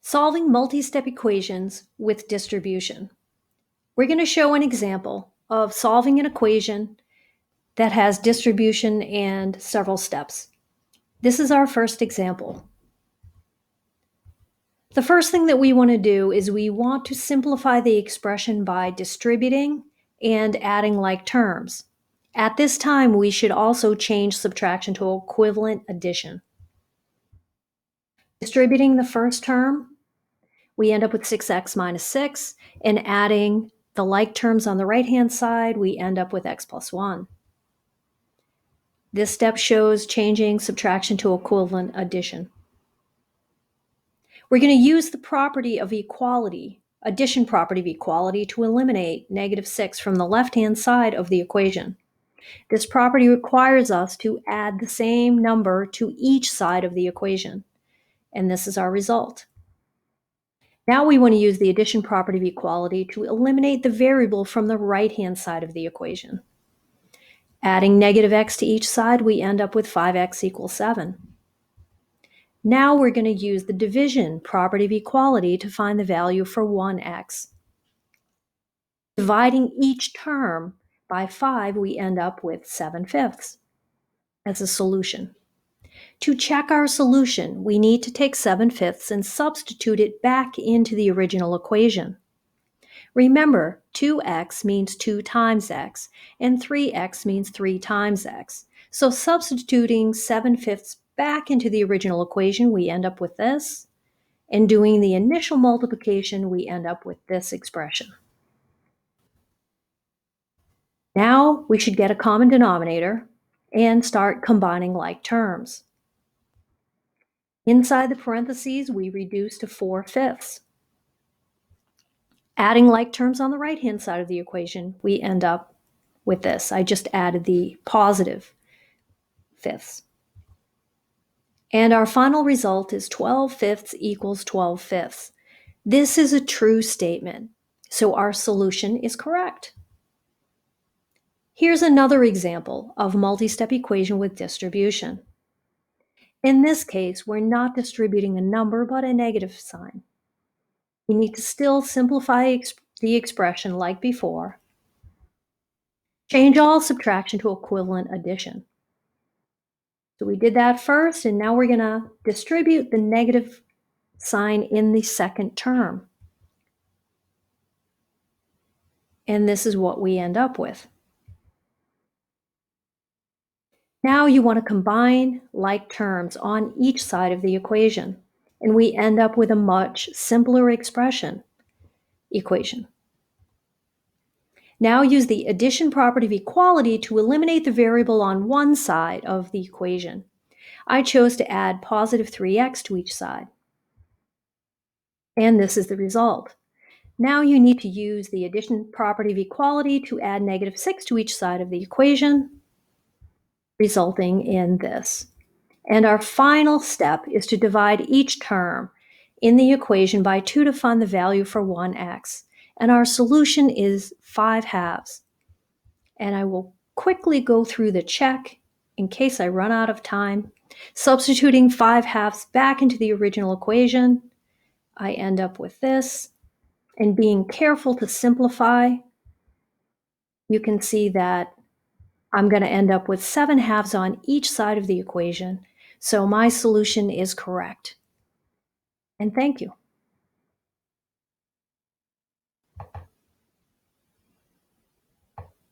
Solving multi-step equations with distribution. We're going to show an example of solving an equation that has distribution and several steps. This is our first example. The first thing that we want to do is we want to simplify the expression by distributing and adding like terms. At this time, we should also change subtraction to equivalent addition. Distributing the first term, we end up with 6x minus 6, and adding the like terms on the right-hand side, we end up with x plus 1. This step shows changing subtraction to equivalent addition. We're going to use the property of equality, addition property of equality, to eliminate negative 6 from the left-hand side of the equation. This property requires us to add the same number to each side of the equation, and this is our result. Now we want to use the addition property of equality to eliminate the variable from the right-hand side of the equation. Adding negative x to each side, we end up with 5x equals 7. Now we're going to use the division property of equality to find the value for 1x. Dividing each term by 5, we end up with 7/5 as a solution. To check our solution, we need to take 7/5 and substitute it back into the original equation. Remember, 2x means 2 times x, and 3x means 3 times x. So substituting 7/5 back into the original equation, we end up with this. And doing the initial multiplication, we end up with this expression. Now we should get a common denominator and start combining like terms. Inside the parentheses, we reduce to 4/5. Adding like terms on the right-hand side of the equation, we end up with this. I just added the positive fifths. And our final result is 12/5 equals 12/5. This is a true statement, so our solution is correct. Here's another example of multi-step equation with distribution. In this case, we're not distributing a number, but a negative sign. We need to still simplify the expression like before. Change all subtraction to equivalent addition. So we did that first, and now we're going to distribute the negative sign in the second term. And this is what we end up with. Now you want to combine like terms on each side of the equation, and we end up with a much simpler equation. Now use the addition property of equality to eliminate the variable on one side of the equation. I chose to add positive 3x to each side. And this is the result. Now you need to use the addition property of equality to add negative 6 to each side of the equation, resulting in this. And our final step is to divide each term in the equation by 2 to find the value for 1x. And our solution is 5/2. And I will quickly go through the check in case I run out of time. Substituting 5/2 back into the original equation, I end up with this. And being careful to simplify, you can see that I'm going to end up with 7/2 on each side of the equation. So my solution is correct. And thank you.